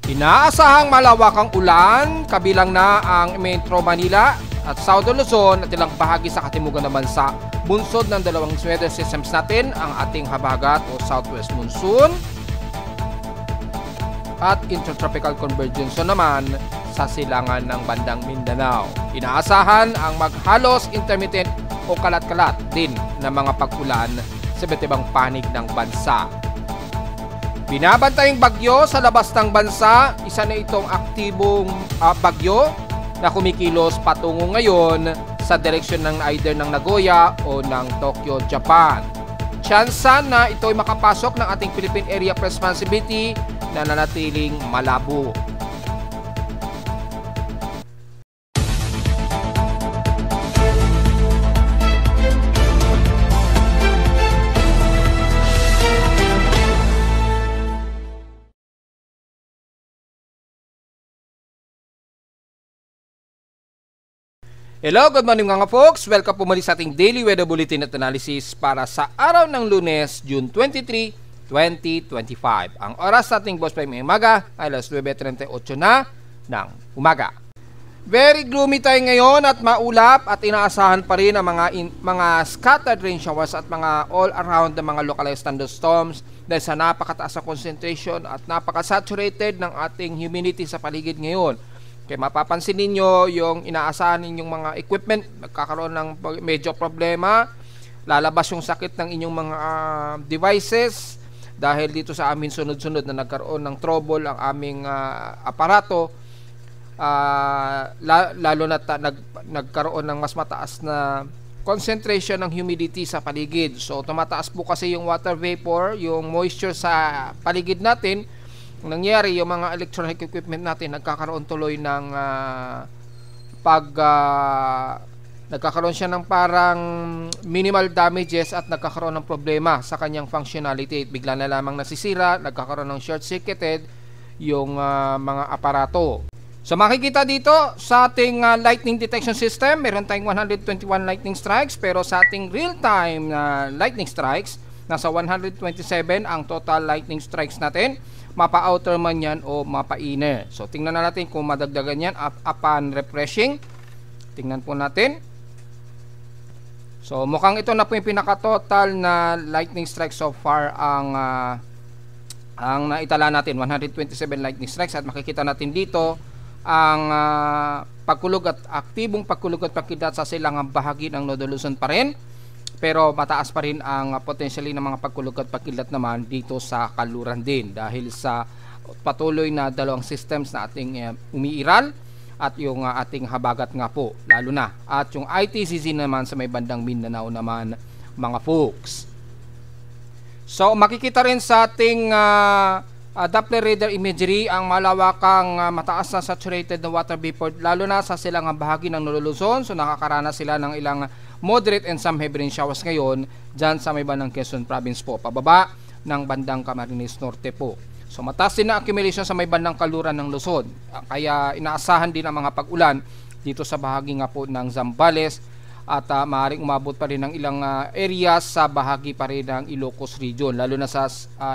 Inaasahang malawakang ulan, kabilang na ang Metro Manila at Southern Luzon at ilang bahagi sa katimugan ng bansa. Bunsod ng dalawang weather systems natin, ang ating habagat o southwest monsoon at intertropical convergence naman sa silangan ng bandang Mindanao. Inaasahan ang maghalos intermittent o kalat-kalat din na mga pag-ulan sa iba't ibang panig ng bansa. Binabantayang bagyo sa labas ng bansa, isa na itong aktibong bagyo na kumikilos patungo ngayon sa direksyon ng either ng Nagoya o ng Tokyo, Japan. Tsansa na ito'y makapasok ng ating Philippine Area of Responsibility na nanatiling malabo. Hello, good morning mga folks. Welcome po muli sa ating Daily Weather Bulletin at Analysis para sa araw ng Lunes, June 23, 2025. Ang oras sa ating Boss Prime ngayong umaga ay alas 9:38 na ng umaga. Very gloomy tayo ngayon at maulap at inaasahan pa rin ang mga scattered rain showers at mga all around na mga localized thunderstorms dahil sa napakataas na concentration at napaka-saturated ng ating humidity sa paligid ngayon. Kaya mapapansin ninyo yung inaasahan ninyong mga equipment nagkakaroon ng medyo problema, lalabas yung sakit ng inyong mga devices dahil dito sa amin sunod-sunod na nagkaroon ng trouble ang aming aparato, lalo na nagkaroon ng mas mataas na concentration ng humidity sa paligid. So tumataas po kasi yung water vapor, yung moisture sa paligid natin. Nangyari yung mga electronic equipment natin nagkakaroon tuloy ng nagkakaroon siya ng parang minimal damages at nagkakaroon ng problema sa kanyang functionality. Bigla na lamang nasisira, nagkakaroon ng short-circuited yung mga aparato. So makikita dito sa ating lightning detection system, meron tayong 121 lightning strikes, pero sa ating real-time lightning strikes, nasa 127 ang total lightning strikes natin. Mapa-outer man yan o mapa-inner. So tingnan na natin kung madagdagan yan upon refreshing. Tingnan po natin. So mukhang ito na po yung pinaka-total na lightning strike so far ang naitala natin, 127 lightning strikes, at makikita natin dito ang pagkulog at aktibong pagkulog at pagkidat sa silangang bahagi ng Northern Luzon pa rin. Pero mataas pa rin ang potentially ng mga pagkulog at pagkilat naman dito sa Kaluran din dahil sa patuloy na dalawang systems na ating umiiral at yung ating habagat nga po lalo na, at yung ITCZ naman sa may bandang Mindanao naman mga folks. So makikita rin sa ating Doppler radar imagery ang malawakang mataas na saturated na water vapor lalo na sa silangang bahagi ng Northern Luzon. So nakakaranas sila ng ilang moderate and some heavy rain showers ngayon dyan sa may bandang Quezon Province po, pababa ng bandang Camarines Norte po. So mataas din na accumulation sa may bandang Kaluran ng Luzon, kaya inaasahan din ang mga pag-ulan dito sa bahagi nga po ng Zambales at maaaring umabot pa rin ng ilang areas sa bahagi pa rin ng Ilocos region, lalo na sa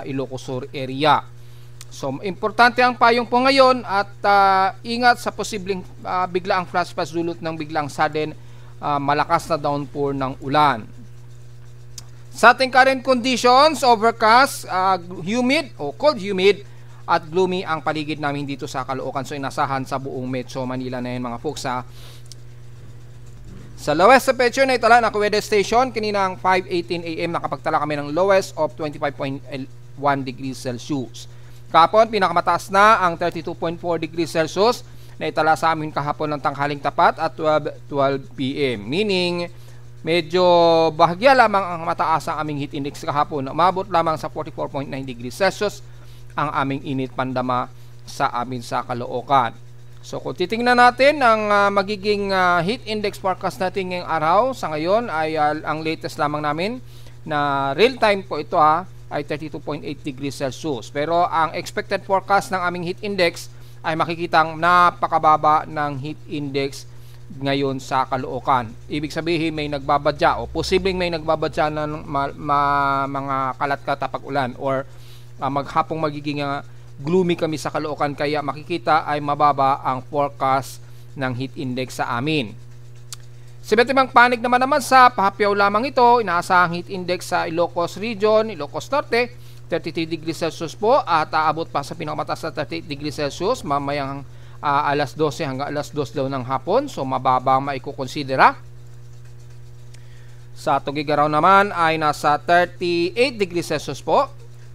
Ilocos Sur area. So importante ang payong po ngayon at ingat sa posibleng biglaang flash flood dulot ng biglang sudden malakas na downpour ng ulan. Sa ating current conditions, overcast, humid o cold humid at gloomy ang paligid namin dito sa Caloocan. So inasahan sa buong Metro Manila na yun mga folks ha. Sa lowest temperature na itala ng weather station, kaninang 5:18 AM nakapagtala kami ng lowest of 25.1 degrees Celsius. Kahapon pinakamataas na ang 32.4 degrees Celsius na itala sa amin kahapon ng tanghaling tapat at 12 PM. Meaning, medyo bahagya lamang ang mataas ang aming heat index kahapon. Umabot lamang sa 44.9 degrees Celsius ang aming init pandama sa amin sa Caloocan. So kung titingnan natin ang magiging heat index forecast natin ngayong araw, sa ngayon ay ang latest lamang namin na real time po ito ay 32.8 degrees Celsius. Pero ang expected forecast ng aming heat index ay makikitang napakababa ng heat index ngayon sa Caloocan. Ibig sabihin may nagbabadya o posibleng may nagbabadya ng mga kalat-kalat pag-ulan or maghapong magiging gloomy kami sa Caloocan, kaya makikita ay mababa ang forecast ng heat index sa amin. Sa iba't ibang panig naman sa pahapyaw lamang ito, inaasahang heat index sa Ilocos Region, Ilocos Norte, 33 degrees Celsius po at aabot pa sa pinakamataas na 38 degrees Celsius mamayang alas 12 hanggang alas 2 daw ng hapon. So mababa ang maikukonsidera. Sa Tugigaraw naman ay nasa 38 degrees Celsius po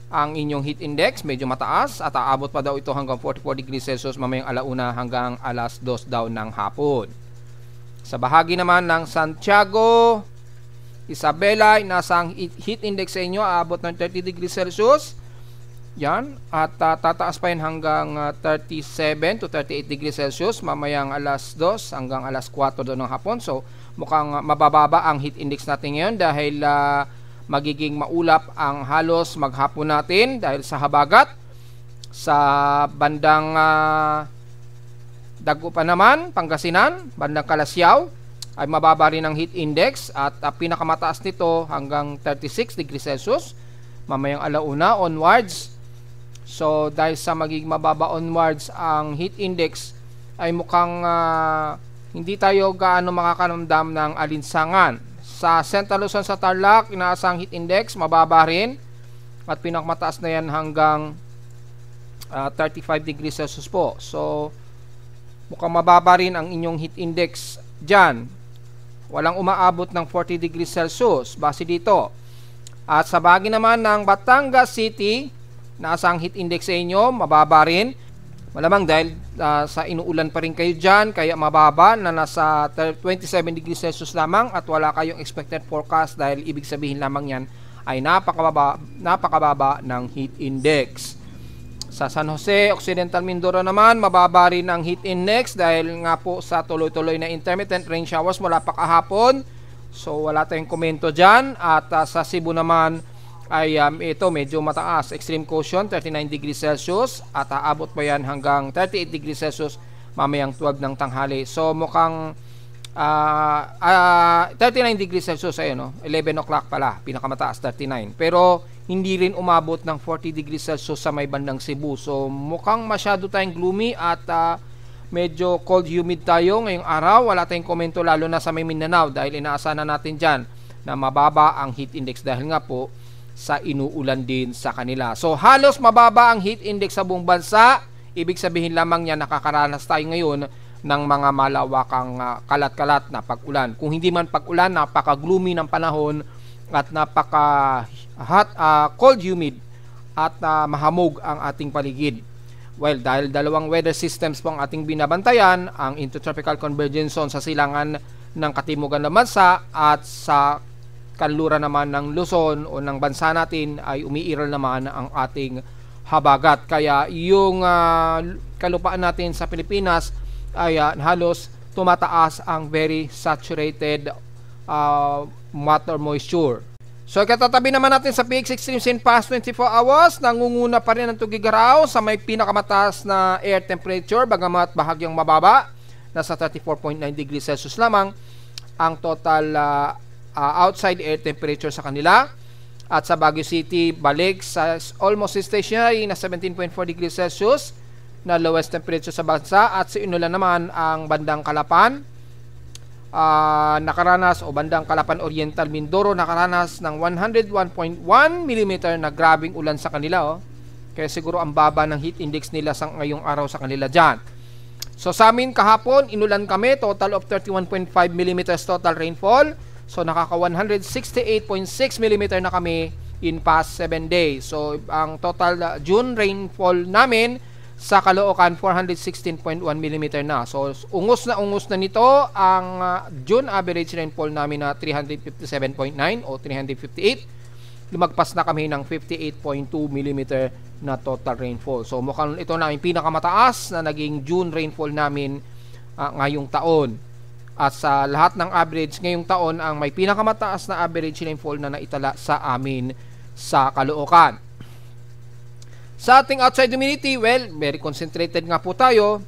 ang inyong heat index, medyo mataas at aabot pa daw ito hanggang 44 degrees Celsius mamayang alauna hanggang alas 2 daw ng hapon. Sa bahagi naman ng Santiago, Isabela, nasa heat index sa inyo aabot ng 30 degrees Celsius. Yan, at tataas pa yan hanggang 37 to 38 degrees Celsius mamayang alas 2 hanggang alas 4 daw ng hapon. So mukhang mabababa ang heat index natin ngayon dahil magiging maulap ang halos maghapon natin dahil sa habagat. Sa bandang Dagupan naman, Pangasinan, bandang Kalasyaw ay mababa rin ang heat index at pinakamataas nito hanggang 36 degrees Celsius mamayang alauna onwards. So dahil sa magiging mababa onwards ang heat index ay mukhang hindi tayo gaano makakaramdam ng alinsangan. Sa Central Luzon sa Tarlac, inaasang heat index mababa rin at pinakamataas na yan hanggang 35 degrees Celsius po. So mukhang mababa rin ang inyong heat index dyan. Walang umaabot ng 40 degrees Celsius base dito. At sa bahagi naman ng Batangas City, naasang heat index sa inyo mababa rin. Malamang dahil sa inuulan pa rin kayo dyan, kaya mababa na nasa 27 degrees Celsius lamang at wala kayong expected forecast dahil ibig sabihin lamang yan ay napakababa ng heat index. Sa San Jose, Occidental Mindoro naman, mababa rin ang heat index dahil nga po sa tuloy-tuloy na intermittent rain showers mula pa kahapon. So wala tayong komento dyan. At sa Cebu naman, ay ito medyo mataas, extreme caution 39 degrees Celsius at aabot pa yan hanggang 38 degrees Celsius mamayang 12 ng tanghali. So mukhang 39 degrees Celsius ayun, no? 11 o'clock pala, pinakamataas 39, pero hindi rin umabot ng 40 degrees Celsius sa may bandang Cebu. So mukhang masyado tayong gloomy at medyo cold humid tayo ngayong araw. Wala tayong komento lalo na sa may Mindanao dahil inaasahan na natin dyan na mababa ang heat index dahil nga po sa inuulan din sa kanila. So halos mababa ang heat index sa buong bansa. Ibig sabihin lamang niya nakakaranas tayo ngayon ng mga malawakang kalat-kalat na pag-ulan. Kung hindi man pag-ulan, napaka-gloomy ng panahon at napaka-hot, cold humid at mahamog ang ating paligid. Well, dahil dalawang weather systems po ang ating binabantayan, ang Intertropical Convergence Zone sa silangan ng katimugan ng bansa at sa kanluran naman ng Luzon o ng bansa natin ay umiiral naman ang ating habagat. Kaya yung kalupaan natin sa Pilipinas ay halos tumataas ang very saturated water moisture. So katatabi naman natin sa PX Extremes in past 24 hours, nangunguna pa rin ang Tugigaraw sa may pinakamataas na air temperature bagamat bahagyang mababa, nasa 34.9 degrees Celsius lamang ang total outside air temperature sa kanila. At sa Baguio City, balik sa almost stationary na 17.4 degrees Celsius na lowest temperature sa bansa. At sa Inulan naman ang bandang Calapan, nakaranas o bandang Calapan Oriental Mindoro nakaranas ng 101.1 mm na grabing ulan sa kanila. Kaya siguro ang baba ng heat index nila sa ngayong araw sa kanila dyan. So sa amin kahapon, inulan kami, total of 31.5 mm total rainfall. So nakaka 168.6 mm na kami in past 7 days. So ang total June rainfall namin sa Caloocan 416.1 mm na. So ungos na nito ang June average rainfall namin na 357.9 o 358. Lumagpas na kami ng 58.2 mm na total rainfall. So mukhang ito na yung pinakamataas na naging June rainfall namin ngayong taon. At sa lahat ng average ngayong taon, ang may pinakamataas na average rainfall na naitala sa amin sa Caloocan. Sa ating outside humidity, well, very concentrated nga po tayo.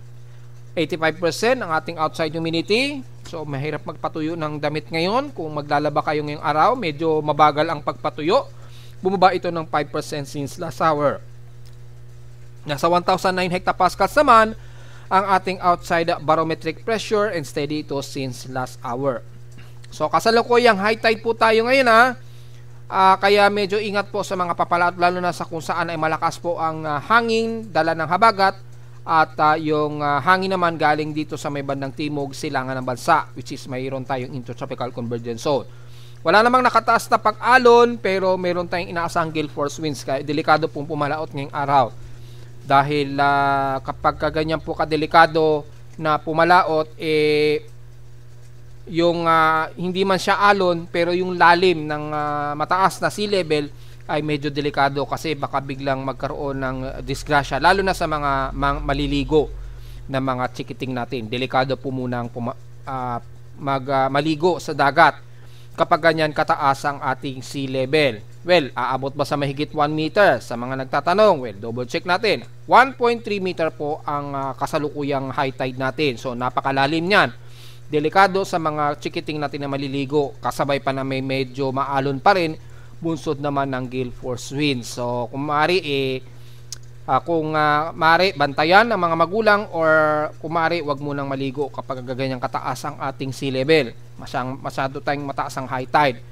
85% ang ating outside humidity. So mahirap magpatuyo ng damit ngayon. Kung maglalaba kayo ngayong araw, medyo mabagal ang pagpatuyo. Bumaba ito ng 5% since last hour. Nasa 1,009 hectopascals naman ang ating outside barometric pressure and steady ito since last hour. So kasalukuyang high tide po tayo ngayon kaya medyo ingat po sa mga papalaot, lalo na sa kung saan ay malakas po ang hangin, dala ng habagat, at yung hangin naman galing dito sa may bandang timog silangan ng bansa, which is mayroon tayong intertropical convergence zone. Wala namang nakataas na pag-alon, pero meron tayong inaasahang gale force winds, kaya delikado pong pumalaot ngayong araw. Dahil kapag kaganyan po kadelikado na pumalaot, yung hindi man siya alon, pero yung lalim ng mataas na sea level ay medyo delikado, kasi baka biglang magkaroon ng disgrasya, lalo na sa mga maliligo na mga chikiting natin. Delikado po munang maligo sa dagat kapag ganyan kataas ang ating sea level. Well, aabot ba sa mahigit 1 meter? Sa mga nagtatanong, well, double check natin. 1.3 meter po ang kasalukuyang high tide natin. So, napakalalim niyan. Delikado sa mga chikiting natin na maliligo. Kasabay pa na may medyo maalon pa rin, bunsod naman ng gale force winds. So, kung maaari, bantayan ng mga magulang, or kung maaari, wag munang maligo kapag ganyang kataas ang ating sea level. Masyado tayong mataas ang high tide.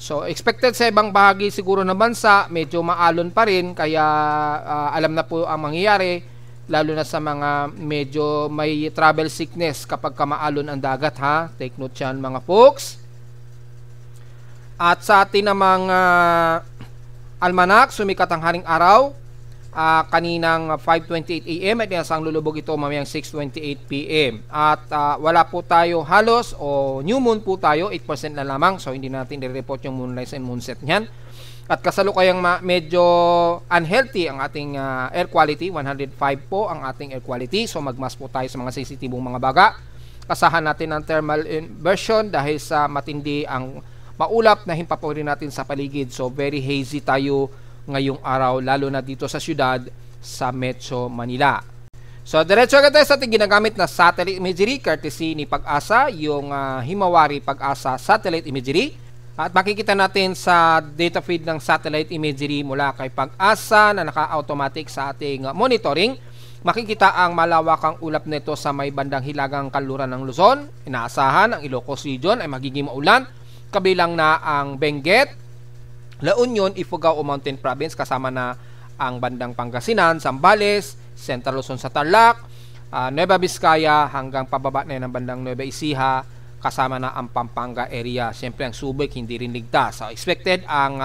So, expected sa ibang bahagi siguro ng bansa, medyo maalon pa rin, kaya alam na po ang mangyayari, lalo na sa mga medyo may travel sickness kapag maalon ang dagat, ha. Take note yan, mga folks. At sa atin namang almanak, sumikat ang haring araw. Kaninang 5:28 AM at isang lulubog ito mamayang 6:28 PM. At wala po tayo halos, o new moon po tayo, 8% na lamang. So hindi natin i-report yung moonrise and moonset niyan. At kasalukuyang medyo unhealthy ang ating air quality. 105 po ang ating air quality. So magmas po tayo sa mga sensitibong mga baga. Kasahan natin ang thermal inversion dahil sa matindi ang maulap na himpaporin natin sa paligid. So very hazy tayo ngayong araw, lalo na dito sa syudad sa Metro Manila. So diretso agad tayo sa ating ginagamit na satellite imagery courtesy ni Pag-asa, yung Himawari Pag-asa satellite imagery. At makikita natin sa data feed ng satellite imagery mula kay Pag-asa na naka-automatic sa ating monitoring. Makikita ang malawakang ulap nito sa may bandang hilagang kanluran ng Luzon. Inaasahan ang Ilocos region ay magiging maulan, kabilang na ang Benguet, La Union, Ifugao o Mountain Province, kasama na ang bandang Pangasinan, Zambales, Central Luzon sa Tarlac, Nueva Vizcaya hanggang pababa na yan ng bandang Nueva Ecija, kasama na ang Pampanga area. Siyempre ang Subic hindi rin ligtas. So expected ang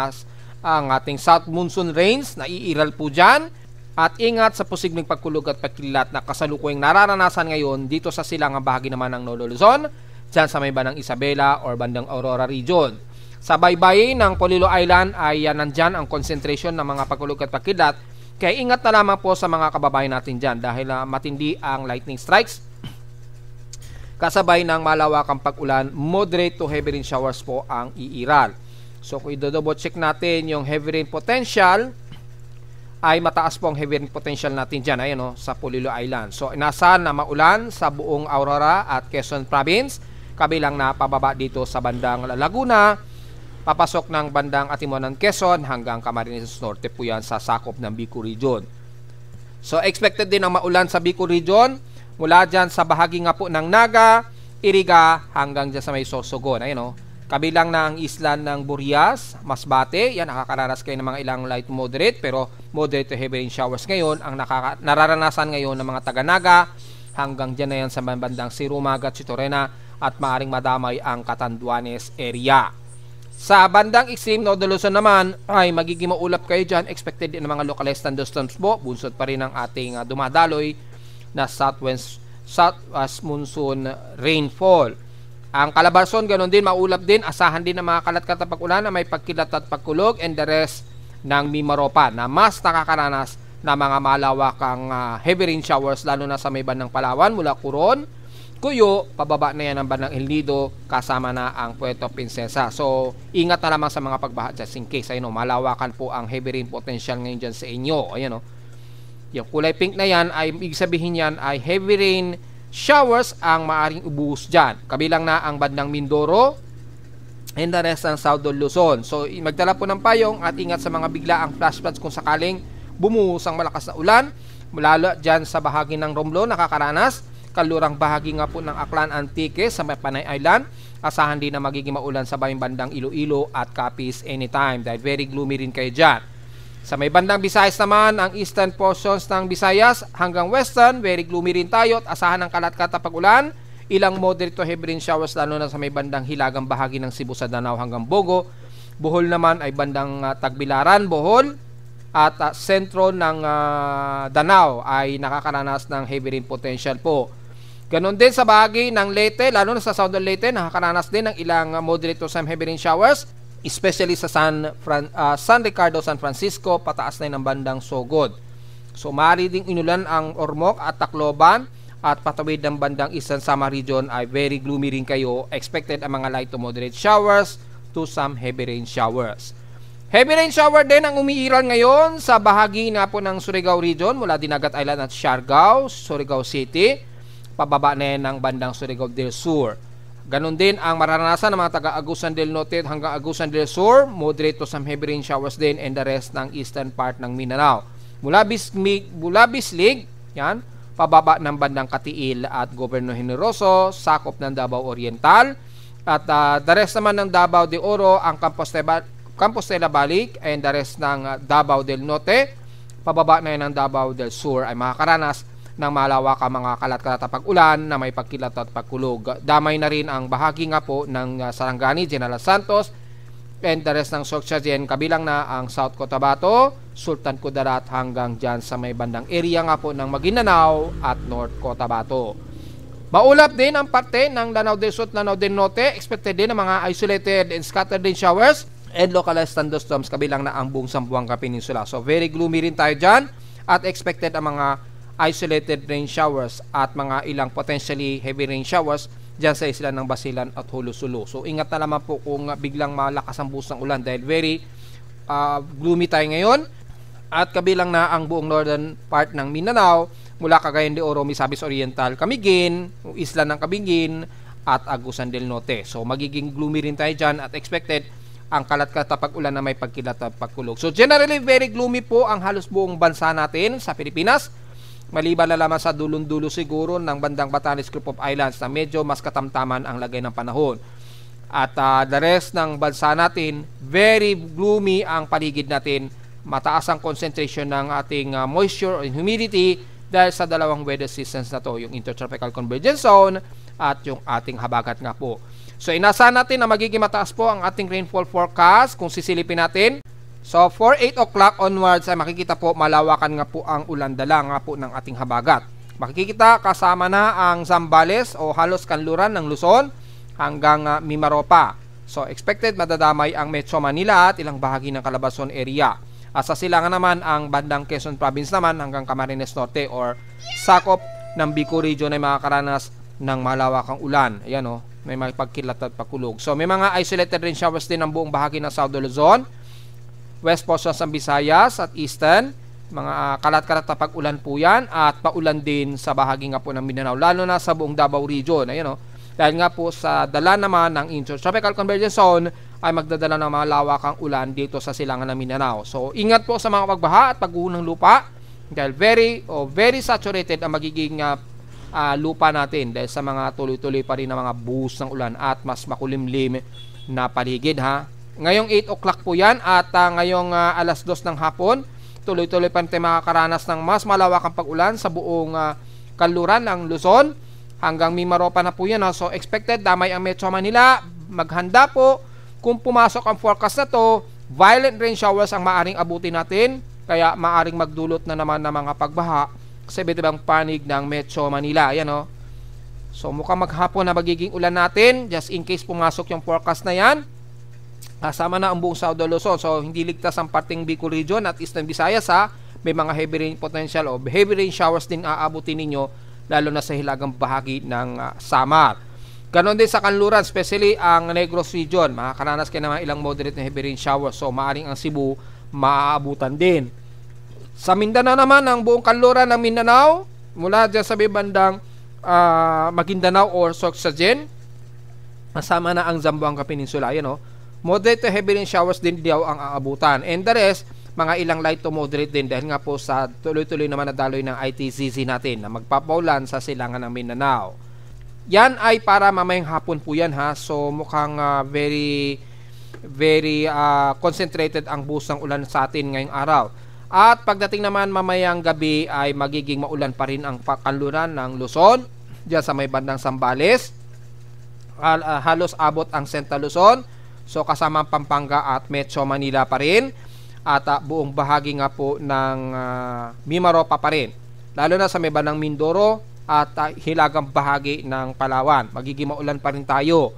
ating south monsoon rains na iiral po dyan. At ingat sa posibleng pagkulog at pagkilat na kasalukuyang nararanasan ngayon dito sa silangang bahagi naman ng Nolo Luzon, dyan sa may bandang Isabela or bandang Aurora region. Sa baybayin ng Polillo Island ay nandyan ang concentration ng mga pagkulog at pagkilat. Kaya ingat na lamang po sa mga kababayan natin dyan dahil matindi ang lightning strikes. Kasabay ng malawakang pag-ulan, moderate to heavy rain showers po ang iiral. So kung i-double check natin yung heavy rain potential, ay mataas po ang heavy rain potential natin dyan, ayan, sa Polillo Island. So inasahan na maulan sa buong Aurora at Quezon Province, kabilang na pababa dito sa bandang Laguna, papasok ng bandang Atimonan, Quezon hanggang Camarines Norte po yan sa sakop ng Bicol region. So expected din ang maulan sa Bicol region mula dyan sa bahagi nga po ng Naga, Iriga hanggang dyan sa may Sorsogon. Ayan, kabilang na ang isla ng Burias, Masbate. Yan, nakakaranas kayo ng mga ilang light moderate, pero moderate to heavy rain showers ngayon ang nararanasan ngayon ng mga taga-Naga hanggang dyan na yan sa bandang Sirumagat, Sitorena at maaring madamay ang Catanduanes area. Sa bandang extreme Northern Luzon naman ay magiging maulap kayo dyan. Expected din ng mga localized thunderstorms po. Bunsod pa rin ang ating dumadaloy na southwest monsoon rainfall. Ang Calabarzon, ganoon din, maulap din. Asahan din ng mga kalat-kalat na pag-ulan na may pagkilat at pagkulog, and the rest ng Mimaropa na mas nakakaranas na mga malawakang heavy rain showers, lalo na sa may bandang Palawan mula Coron, Cuyo, pababa na yan ang bandang El Nido, kasama na ang Puerto Princesa. So, ingat na lamang sa mga pagbaha just in case. Ayun, malawakan po ang heavy rain potential ngayon dyan sa inyo. Ayan, yung kulay pink na yan, ay ibig sabihin yan ay heavy rain showers ang maaring ubuhos dyan. Kabilang na ang bandang Mindoro and the rest ng Southern Luzon. So, magdala po ng payong at ingat sa mga biglaang flash floods kung sakaling bumuhos ang malakas na ulan. Lalo dyan sa bahagi ng Romblon, nakakaranas. Kanlurang bahagi nga po ng Aklan, Antique sa may Panay Island. Asahan din na magiging maulan sa bandang Iloilo at Capiz anytime dahil very gloomy rin kayo dyan. Sa may bandang Visayas naman, ang eastern portions ng Visayas hanggang western, very gloomy rin tayo at asahan ng kalat-kalat na pag-ulan. Ilang moderate to heavy rain showers lalo na sa may bandang hilagang bahagi ng Cebu sa Danao hanggang Bogo. Bohol naman ay bandang Tagbilaran, Bohol at sentro ng Danao ay nakakaranas ng heavy rain potential po. Ganon din sa bahagi ng Leyte, lalo na sa Southern Leyte, nakakaranas din ng ilang moderate to some heavy rain showers, especially sa San Ricardo, San Francisco, pataas na ng bandang Sogod. So, maaari ding inulan ang Ormoc at Tacloban at patawid ng bandang Eastern Samar region ay very gloomy rin kayo. Expected ang mga light to moderate showers to some heavy rain showers. Heavy rain shower din ang umiiral ngayon sa bahagi na po ng Surigao region mula Dinagat Island at Siargao, Surigao City. Pababa na yan ng bandang Surigao del Sur. Ganon din ang mararanasan ng mga taga-Agusan del Norte hanggang Agusan del Sur, moderate to some heavy rain showers din and the rest ng eastern part ng Mindanao. Mula Bislig, yan, pababa ng bandang Katiil at Gobyerno Generoso, sakop ng Davao Oriental, at the rest naman ng Davao de Oro, ang Compostela Balik, and the rest ng Davao del Norte, pababa na yan ng Davao del Sur ay makakaranas ng malawak ang mga kalat-kalat na pag-ulan na may pagkilat at pagkulog. Damay na rin ang bahagi nga po ng Sarangani, General Santos, and the rest ng Sorsogon, kabilang na ang South Cotabato, Sultan Kudarat hanggang dyan sa may bandang area nga po ng Maguindanao at North Cotabato. Maulap din ang parte ng Lanao del Sur, Lanao del Norte. Expected din ang mga isolated and scattered rain showers and localized thunderstorms kabilang na ang buong Zamboanga Peninsula. So very gloomy rin tayo dyan at expected ang mga isolated rain showers at mga ilang potentially heavy rain showers dyan sa isla ng Basilan at Holo-Sulu. So ingat na naman po kung biglang malakas ang buhos ng ulan dahil very gloomy tayo ngayon. At kabilang na ang buong northern part ng Mindanao mula Cagayan de Oro, Misamis Oriental, Camiguin, isla ng Camiguin at Agusan del Norte. So magiging gloomy rin tayo dyan at expected ang kalat-kalat na pag-ulan na may pagkilat at pagkulog. So generally very gloomy po ang halos buong bansa natin sa Pilipinas. Maliban na lamang sa dulong-dulo siguro ng bandang Batanes Group of Islands na medyo mas katamtaman ang lagay ng panahon. At the rest ng bansa natin, very gloomy ang paligid natin. Mataas ang concentration ng ating moisture and humidity dahil sa dalawang weather systems na to, yung Intertropical Convergence Zone at yung ating habagat nga po. So inasahan natin na magiging mataas po ang ating rainfall forecast kung sisilipin natin. So, for 8 o'clock onwards ay makikita po malawakan nga po ang ulan dala nga po ng ating habagat. Makikita kasama na ang Zambales o halos kanluran ng Luzon hanggang Mimaropa. So, expected madadamay ang Metro Manila at ilang bahagi ng Calabarzon area. At sa silangan naman ang bandang Quezon Province naman hanggang Camarines Norte or sakop ng Bicol region ay makakaranas ng malawakang ulan. Ayan o, may pagkilat at pagkulog. So, may mga isolated rain showers din ang buong bahagi ng South Luzon, West portions ng Visayas at Eastern, mga kalat-kalat na pag-ulan po yan at paulan din sa bahagi nga po ng Mindanao, lalo na sa buong Davao region. Ayan o, dahil nga po sa dala naman ng Intertropical Convergence Zone ay magdadala ng mga lawakang ulan dito sa silangan ng Mindanao. So ingat po sa mga pagbaha at pagguho ng lupa dahil very saturated ang magiging lupa natin dahil sa mga tuloy-tuloy pa rin na mga buhos ng ulan at mas makulimlim na paligid ha. Ngayong 8 o'clock po yan at ngayong alas 2 ng hapon, tuloy-tuloy pa tayo makakaranas ng mas malawakang pag-ulan sa buong kanluran ng Luzon hanggang Mimaropa na po yan. So expected damay ang Metro Manila, maghanda po kung pumasok ang forecast na to, violent rain showers ang maaring abutin natin, kaya maaring magdulot na naman ng mga pagbaha sa iba't ibang panig ng Metro Manila. Ayan o. So mukhang maghapon na magiging ulan natin just in case pumasok yung forecast na yan. Kasama na ang buong South Luzon. So hindi ligtas ang parting Bicol region at Eastern Visayas ha. May mga heavy rain potential o heavy rain showers din aabutin ninyo lalo na sa hilagang bahagi ng Samar. Ganon din sa kanluran, especially ang Negros region. Makakaranas kayo ng ilang moderate na heavy rain showers. So maaring ang Cebu maaabutan din. Sa Mindanao naman, ang buong kanluran ng Mindanao mula dyan sa bandang Maguindanao or Sorsogon, kasama na ang Zamboanga Peninsula. Ayan o. Moderate to heavy rain showers din daw ang aabutan. And the rest, mga ilang light to moderate din dahil nga po sa tuloy-tuloy naman na daloy ng ITCZ natin na magpapaulan sa silangan ng Mindanao. Yan ay para mamayang hapon po yan ha. So mukhang very concentrated ang buhos ng ulan sa atin ngayong araw. At pagdating naman mamayang gabi ay magiging maulan pa rin ang kanluran ng Luzon, diyan sa may bandang Zambales. Halos abot ang Central Luzon. So kasama Pampanga at Metro Manila pa rin. At buong bahagi nga po ng Mimaropa pa rin. Lalo na sa may bandang Mindoro at hilagang bahagi ng Palawan. Magiging maulan pa rin tayo.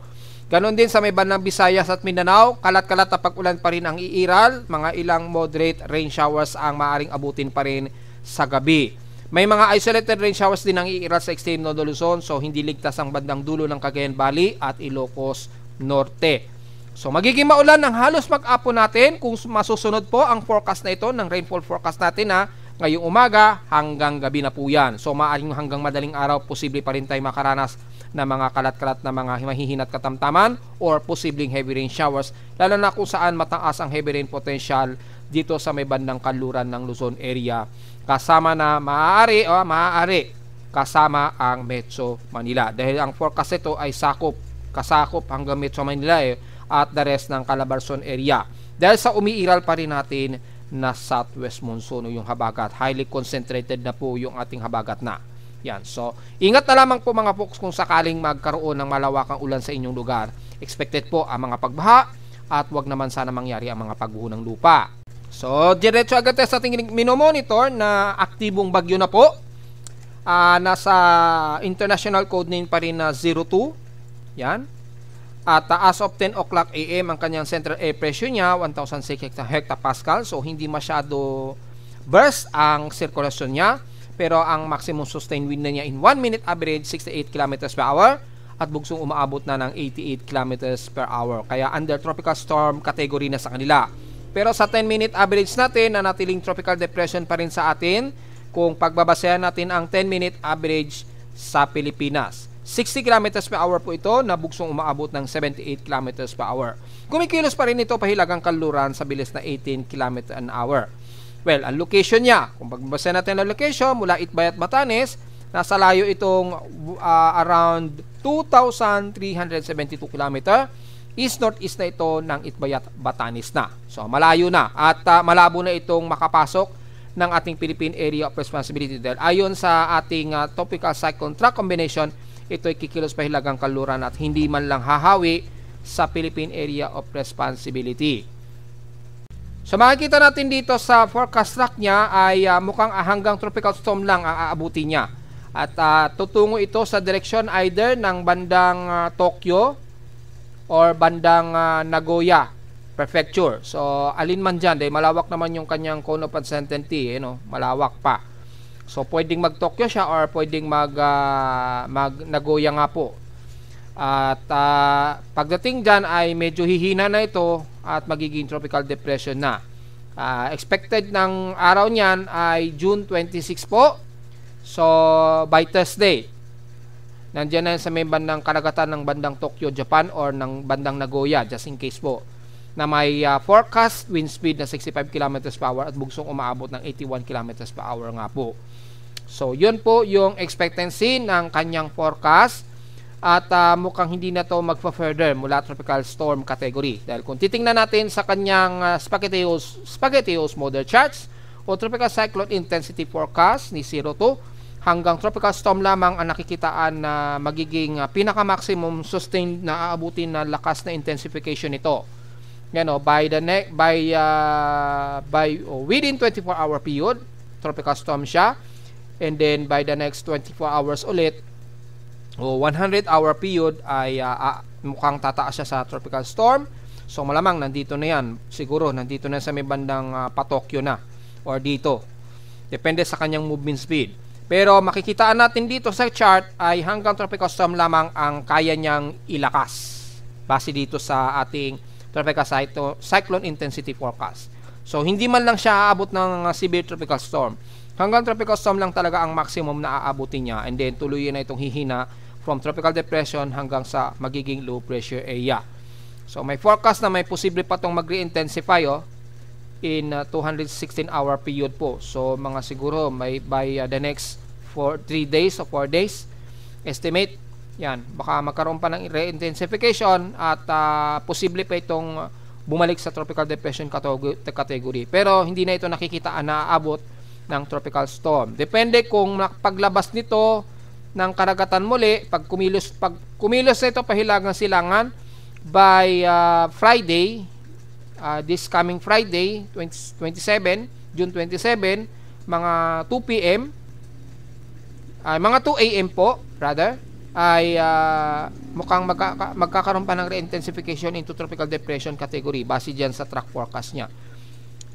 Ganon din sa may bandang Visayas at Mindanao, kalat-kalat na pag-ulan pa rin ang iiral, mga ilang moderate rain showers ang maaring abutin pa rin sa gabi. May mga isolated rain showers din ang iiral sa extreme North Luzon, so hindi ligtas ang bandang dulo ng Cagayan Valley at Ilocos Norte. So magiging maulan ng halos mag-apon natin kung masusunod po ang forecast na ito ng rainfall forecast natin na ngayong umaga hanggang gabi na po yan. So maaaring hanggang madaling araw posible pa rin tayo makaranas na mga kalat-kalat na mga mahihinat katamtaman or posibleng heavy rain showers, lalo na kung saan mataas ang heavy rain potential dito sa may bandang kanluran ng Luzon area, kasama na maaari kasama ang Metro Manila dahil ang forecast ito ay kasakop hanggang Metro Manila at the rest ng Calabarzon area dahil sa umiiral pa rin natin na southwest monsoon o yung habagat. Highly concentrated na po yung ating habagat na yan. So, ingat na lamang po mga folks kung sakaling magkaroon ng malawakang ulan sa inyong lugar. Expected po ang mga pagbaha at wag naman sana mangyari ang mga pagguho ng lupa. So, diretso agad sa ating minomonitor na aktibong bagyo na po. Nasa international code name pa rin na 02. Yan. At as of 10 o'clock AM, ang kanyang central air pressure niya, 1,006 hectopascal. So, hindi masyado burst ang sirkulasyon niya. Pero ang maximum sustained wind na niya in 1 minute average 68 km per hour at bugsong umaabot na ng 88 km per hour. Kaya under tropical storm category na sa kanila. Pero sa 10 minute average natin na natiling tropical depression pa rin sa atin kung pagbabasehan natin ang 10 minute average sa Pilipinas. 60 km per hour po ito na bugsong umaabot ng 78 km per hour. Kumikilos pa rin ito pahilagang kanluran sa bilis na 18 km an hour. Well, ang location niya, kung pagbasa natin ang location, mula Itbay at Batanes, nasa layo itong around 2,372 km. East-northeast na ito ng Itbay at Batanes na. So, malayo na. At malabo na itong makapasok ng ating Philippine Area of Responsibility. Dahil ayon sa ating tropical cyclone track combination, ito ay kikilos pahilagang kanluran at hindi man lang hahawi sa Philippine Area of Responsibility. So makikita natin dito sa forecast track niya ay mukhang hanggang tropical storm lang ang aabuti niya. At tutungo ito sa direksyon either ng bandang Tokyo or bandang Nagoya Prefecture. So alin man dyan, dahil malawak naman yung kanyang cone of uncertainty, malawak pa. So pwedeng mag Tokyo siya or pwedeng mag Nagoya nga po. At pagdating dyan ay medyo hihina na ito at magiging tropical depression na. Expected ng araw niyan ay June 26 po. So by Thursday, nandiyan na sa may bandang karagatan ng bandang Tokyo, Japan or ng bandang Nagoya, just in case po, na may forecast wind speed na 65 km per hour at bugsong umaabot ng 81 km per hour nga po. So yun po yung expectancy ng kanyang forecast. At mukhang hindi na to magpa-further mula tropical storm category. Dahil kung titingnan natin sa kanyang Spaghettios model charts o tropical cyclone intensity forecast ni 02, hanggang tropical storm lamang ang nakikitaan na magiging pinaka-maximum sustained na aabutin na lakas na intensification nito. Within 24-hour period, tropical storm siya. And then by the next 24 hours ulit, o 100-hour period ay mukhang tataas siya sa tropical storm. So malamang nandito na yan. Siguro nandito na sa may bandang Patokyo na or dito. Depende sa kanyang movement speed. Pero makikitaan natin dito sa chart ay hanggang tropical storm lamang ang kaya niyang ilakas. Base dito sa ating tropical cyclone intensity forecast. So hindi man lang siya aabot ng severe tropical storm. Hanggang tropical storm lang talaga ang maximum na aabutin niya. And then tuloy na itong hihina from tropical depression hanggang sa magiging low pressure area. So may forecast na may posible pa itong mag-re-intensify. in 216-hour period po. So mga siguro may by the next 3 days or 4 days estimate. Yan, baka magkaroon pa ng re-intensification at posible pa itong bumalik sa tropical depression category. Pero hindi na ito nakikitaan na aabot ng tropical storm. Depende kung paglabas nito ng karagatan muli, pag kumilos na ito pahilagang silangan by Friday, this coming Friday, June 27, mga 2 p.m., mga 2 a.m. po, rather, ay mukhang magkakaroon pa ng re-intensification into tropical depression category base dyan sa track forecast niya.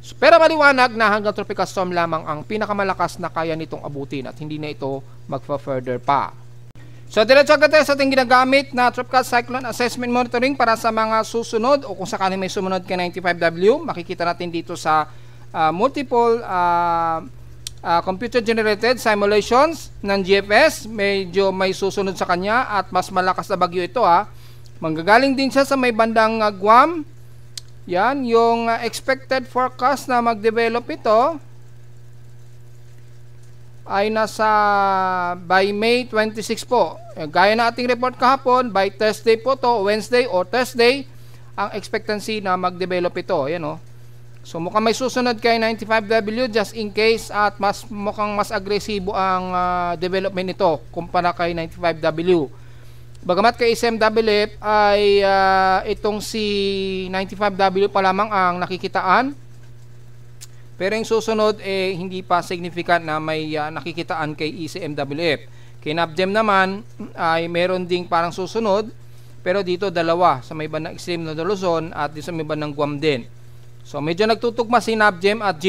So, pero maliwanag na hanggang tropical storm lamang ang pinakamalakas na kaya nitong abutin at hindi na ito magfa-further pa. So, diretso agad tayo sa ating ginagamit na Tropical Cyclone Assessment Monitoring para sa mga susunod o kung sakaling may sumunod ka 95W. Makikita natin dito sa multiple computer-generated simulations ng GFS. Medyo may susunod sa kanya at mas malakas na bagyo ito. Manggagaling din siya sa may bandang Guam. Yan, yung expected forecast na mag-develop ito ay nasa by May 26 po. Gaya na ating report kahapon, by Thursday po to, Wednesday or Thursday, ang expectancy na mag-develop ito. Ayan o. So mukhang may susunod kay 95W just in case at mukhang mas agresibo ang development nito kumpara kay 95W. Bagamat kay SMWF ay itong si 95W pa lamang ang nakikitaan. Pero yung susunod hindi pa significant na may nakikitaan kay ECMWF. Kay NABGEM naman ay meron ding parang susunod, pero dito dalawa, sa may bandang extreme na Luzon at dito sa may bandang Guam din. So medyo nagtutugma si NABGEM at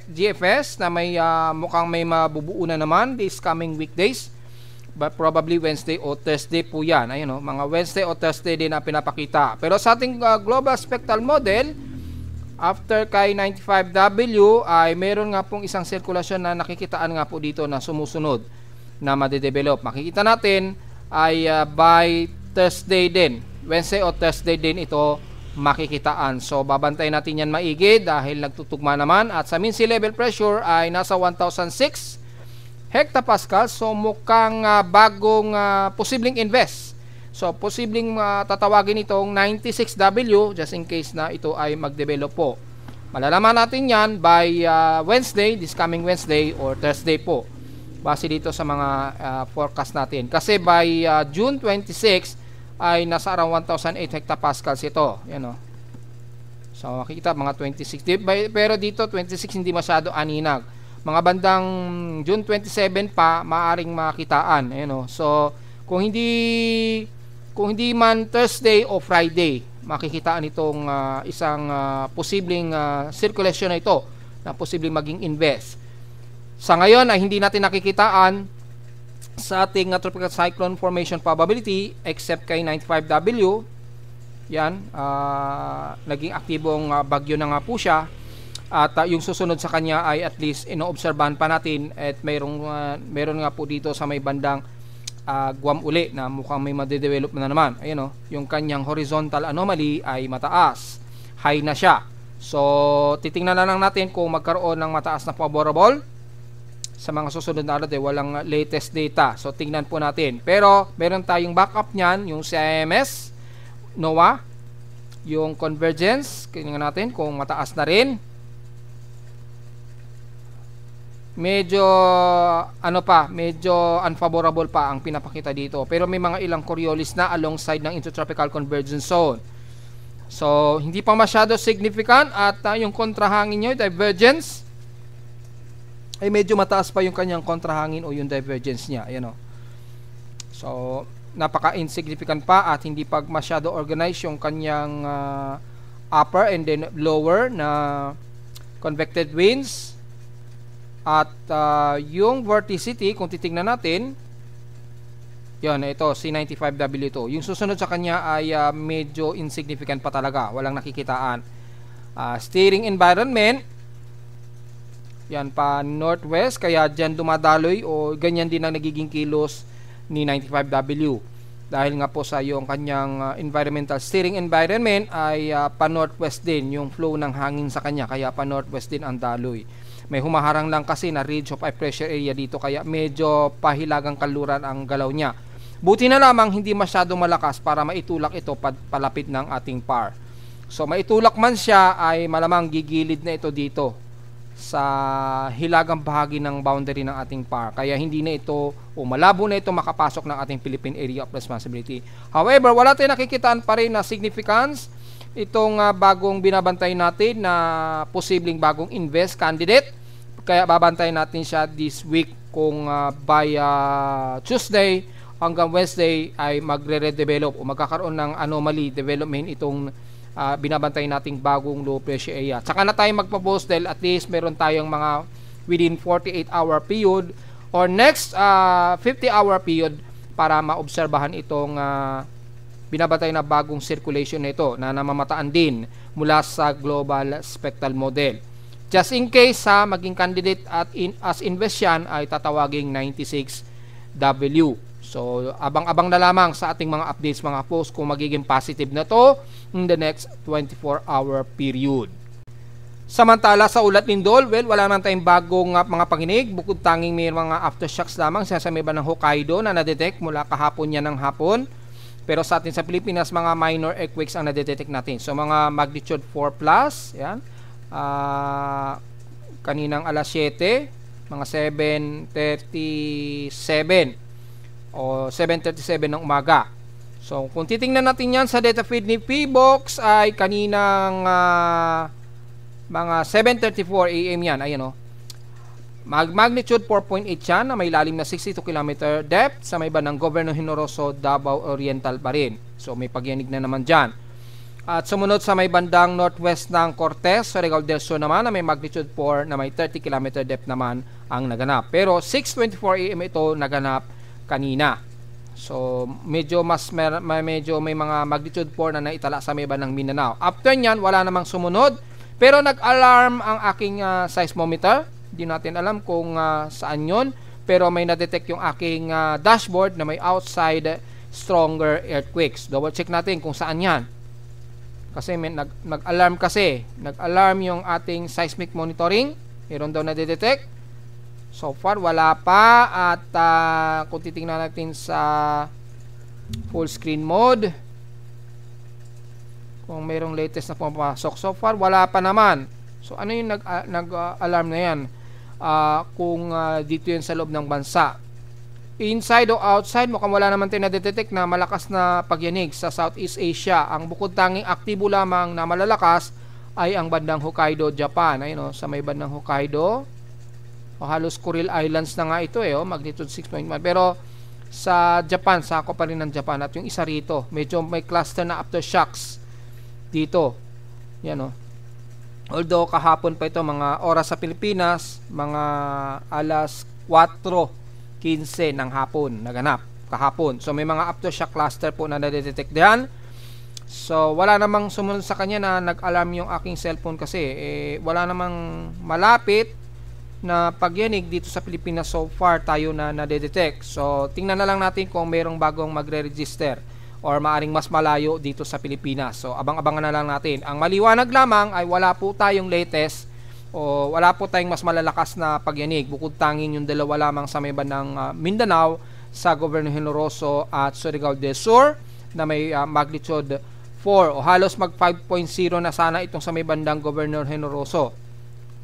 GFS na may mukhang may mabubuo na naman this coming weekdays. But probably Wednesday o Thursday po yan. Ayun, mga Wednesday o Thursday din na pinapakita. Pero sa ating global spectral model, after kay 95W ay meron nga pong isang sirkulasyon na nakikitaan nga po dito na sumusunod na madedevelop. Makikita natin ay by Thursday din. Wednesday o Thursday din ito makikitaan. So babantay natin yan maigi dahil nagtutugma naman at sa mean sea level pressure ay nasa 1006 hectopascal. So mukhang bagong posibleng invest. So posibleng tatawagin itong 96W just in case na ito ay mag-develop po. Malalaman natin yan by Wednesday, this coming Wednesday or Thursday po. Base dito sa mga forecast natin. Kasi by June 26 ay nasa around 1008 hectopascals ito. Yan o. So makikita mga 26. Pero dito 26 hindi masyado aninag. Mga bandang June 27 pa maaring makitaan. Ayan o. So kung hindi man Thursday o Friday, makikitaan itong isang posibleng circulation na ito na posibleng maging invest. Sa ngayon ay hindi natin nakikitaan sa ating tropical cyclone formation probability except kay 95W. Yan, naging aktibong bagyo na nga po siya. At yung susunod sa kanya ay at least inoobserbahan pa natin at meron nga po dito sa may bandang Guam uli na mukhang may madedevelop na naman. Ayan o, yung kanyang horizontal anomaly ay mataas. High na siya. So, titingnan na lang natin kung magkaroon ng mataas na favorable sa mga susunod na araw. Walang latest data. So, tingnan po natin. Pero, meron tayong backup niyan, yung CIMS, NOAA, yung convergence. Tingnan natin kung mataas na rin. Medyo medyo unfavorable pa ang pinapakita dito. Pero may mga ilang Coriolis na alongside ng intertropical convergence zone. So, hindi pa masyado significant at yung kontrahangin nyo, divergence, ay medyo mataas pa yung kanyang kontrahangin o yung divergence niya. Ayan o. So, napaka-insignificant pa at hindi pa masyado organized yung kanyang upper and then lower na convected winds. At yung vorticity, kung titingnan natin, yun, ito, C95W ito. Yung susunod sa kanya ay medyo insignificant pa talaga. Walang nakikitaan. Steering environment, yan pa northwest, kaya dyan dumadaloy o ganyan din ang nagiging kilos ni 95W. dahil nga po sa yung kanyang environmental steering environment ay pa-northwest din yung flow ng hangin sa kanya, kaya pa-northwest din ang daloy. May humaharang lang kasi na ridge of high pressure area dito, kaya medyo pahilagang kanluran ang galaw niya. Buti na lamang hindi masyadong malakas para maitulak ito palapit ng ating PAR. So maitulak man siya ay malamang gigilid na ito dito sa hilagang bahagi ng boundary ng ating PAR, kaya hindi na ito o malabo na ito makapasok ng ating Philippine Area of Responsibility. However, wala tayong nakikitaan pa rin na significance itong bagong binabantay natin na posibleng bagong invest candidate, kaya babantayin natin siya this week kung by Tuesday hanggang Wednesday ay magre-redevelop o magkakaroon ng anomaly development itong binabantay nating bagong low pressure area. Tsaka na tayo magpo-post dahil at least meron tayong mga within 48-hour period or next 50-hour period para maobserbahan itong binabantay na bagong circulation nito na namamataan din mula sa global spectral model. Just in case maging candidate at as invest yan ay tatawaging 96W. So, abang-abang na lamang sa ating mga updates, mga posts kung magiging positive na to in the next 24-hour period. Samantala sa ulat lindol, wala naman tayong bagong mga panginig, bukod tanging may mga aftershocks lamang sa may bandang Hokkaido na nadetect mula kahapon yan ng hapon. Pero sa atin sa Pilipinas, mga minor earthquakes ang nadetect natin. So, mga magnitude 4+, yan. Kaninang alas 7, mga 7:37 o 7:37 ng umaga. So, kung titingnan natin yan sa data feed ni PBOX ay kaninang mga 7:34 AM yan. Ayan o. Magnitude 4.8 yan na may lalim na 62 km depth sa may bandang Governor Generoso, Davao Oriental pa rin. So, may pagyanig na naman dyan. At sumunod sa may bandang northwest ng Cortez, Surigao del Sur naman na may magnitude 4 na may 30 km depth naman ang naganap. Pero 6:24 AM ito naganap kanina. So medyo may mga magnitude 4 na naitala sa may bandang Mindanao. After nyan, wala namang sumunod. Pero nag-alarm ang aking seismometer. Hindi natin alam kung saan yon. Pero may na-detect yung aking dashboard na may outside stronger earthquakes. Double check natin kung saan yan. Kasi may nag-alarm kasi. Nag-alarm yung ating seismic monitoring. Meron daw na-detect. So far, wala pa. At kung titingnan natin sa full screen mode, kung mayroong latest na pumapasok. So far, wala pa naman. So ano yung nag-alarm na yan? Kung dito yan sa loob ng bansa. Inside o outside, mukhang wala naman tayo na-detect na malakas na pagyanig sa Southeast Asia. Ang bukod tanging aktibo lamang na malalakas ay ang bandang Hokkaido, Japan. Ayun, sa may bandang Hokkaido. O halos Kuril Islands na nga ito magnitude 6.1. Pero sa Japan, sako pa rin ng Japan. At yung isa rito, medyo may cluster na aftershocks dito. Yan Although kahapon pa ito, mga oras sa Pilipinas, mga alas 4:15 ng hapon naganap kahapon. So may mga aftershock cluster po na nadetect diyan. So wala namang sumunod sa kanya na nag-alarm yung aking cellphone kasi wala namang malapit na pagyanig dito sa Pilipinas so far tayo na nadedetect. So tingnan na lang natin kung mayroong bagong magre-register or maaring mas malayo dito sa Pilipinas. So abang-abangan na lang natin. Ang maliwanag lamang ay wala po tayong latest o wala po tayong mas malalakas na pagyanig. Bukod tanging yung dalawa lamang sa may bandang Mindanao, sa Governor Generoso at Surigao del Sur na may magnitude 4 o halos mag 5.0 na sana itong sa may bandang Governor Generoso.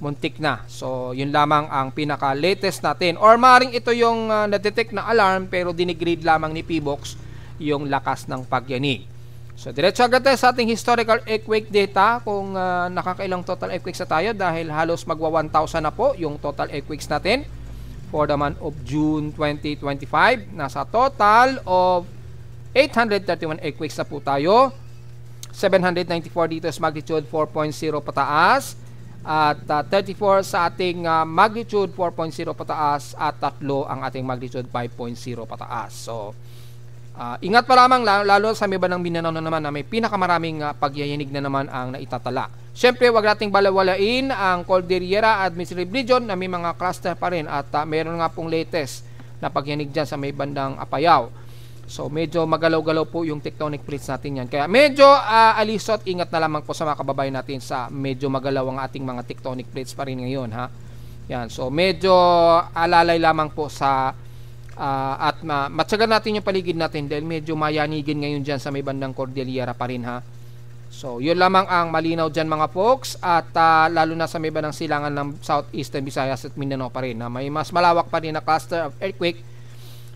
Muntik na. So yun lamang ang pinaka latest natin. Or maring ito yung na-detect na alarm pero dinigrade lamang ni PBOX yung lakas ng pagyanig. So diretso agad tayo sa ating historical earthquake data kung nakakailang total earthquakes na tayo dahil halos magwa 1,000 na po yung total earthquakes natin for the month of June 2025. Nasa total of 831 earthquakes na po tayo. 794 dito is magnitude 4.0 pataas. At 34 sa ating magnitude 4.0 pataas at 3 ang ating magnitude 5.0 pataas. So, ingat pa lamang lalo sa may bandang Mindanao na naman na may pinakamaraming pagyayanig na naman ang naitatala. Siyempre, wag nating balawalain ang Cordillera Administrative Region na may mga cluster pa rin at meron nga pong latest na pagyanig dyan sa may bandang Apayao. So medyo magalaw-galaw po yung tectonic plates natin yan. Kaya medyo alisot, ingat na lamang po sa mga kababayan natin sa medyo magalaw ang ating mga tectonic plates pa rin ngayon, ha. Yan. So medyo alalay lamang po sa at matsagan natin yung paligid natin dahil medyo mayanigin ngayon dyan sa may bandang Cordillera pa rin, ha. So yun lamang ang malinaw dyan mga folks, at lalo na sa may bandang silangan ng Southeastern Visayas at Mindanao pa rin, na may mas malawak pa rin na cluster of earthquake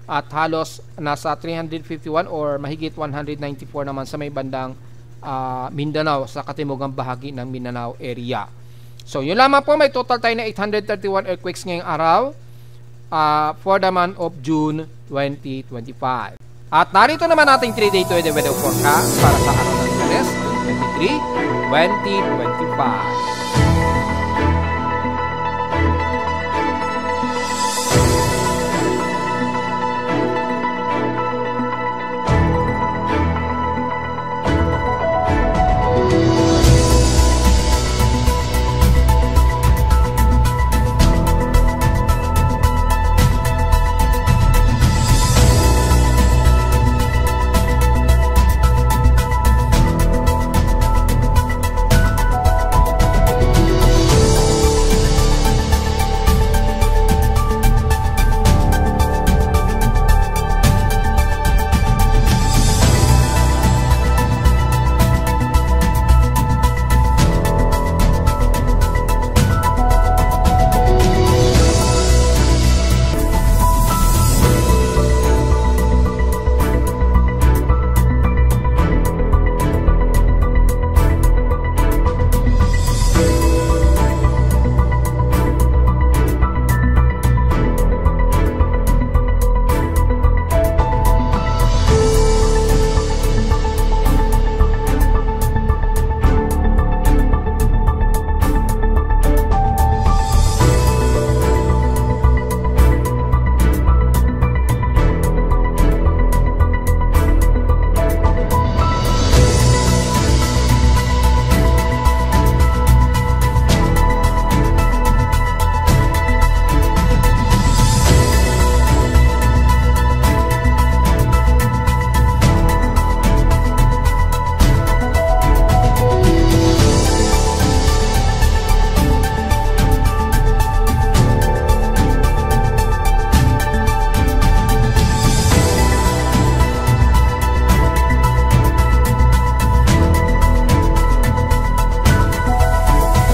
at halos nasa 351 or mahigit 194 naman sa may bandang Mindanao, sa katimugang bahagi ng Mindanao area. So yun lamang po, may total tayo na 831 earthquakes ngayong araw for the month of June 2025. At narito naman ating 3-day weather forecast para sa araw ng Lunes, June 23, 2025.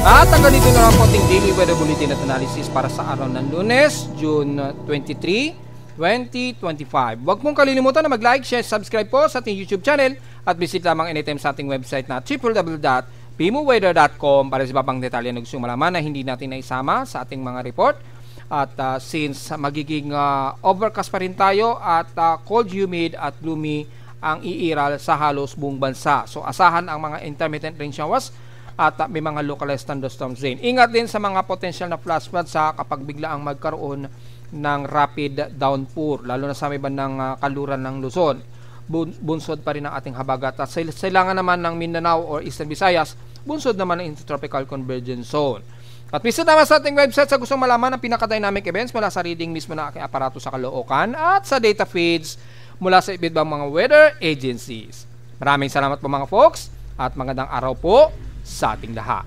At ang ganito na ang ating daily weather bulletin at analysis para sa araw ng Lunes, June 23, 2025. Huwag mong kalilimutan na mag-like, share, subscribe po sa ating YouTube channel at visit lamang anytime sa ating website na www.pimoweather.com para sa iba pang detalye na gusto malaman na hindi natin naisama sa ating mga report. At since magiging overcast pa rin tayo at cold, humid at gloomy ang iiral sa halos buong bansa. So asahan ang mga intermittent rain showers at may mga localized thunderstorms din. Ingat din sa mga potential na flash flood sa kapag biglaang magkaroon ng rapid downpour, lalo na sa may bandang kaluran ng Luzon. Bunsod pa rin ang ating habagat. At sa silangan naman ng Mindanao or Eastern Visayas, bunsod naman ang Intertropical Convergence Zone. At visit naman sa ating website sa gustong malaman ng pinaka-dynamic events mula sa reading mismo ng aking aparato sa Caloocan at sa data feeds mula sa iba't ibang mga weather agencies. Maraming salamat po mga folks at magandang araw po sa ating lahat.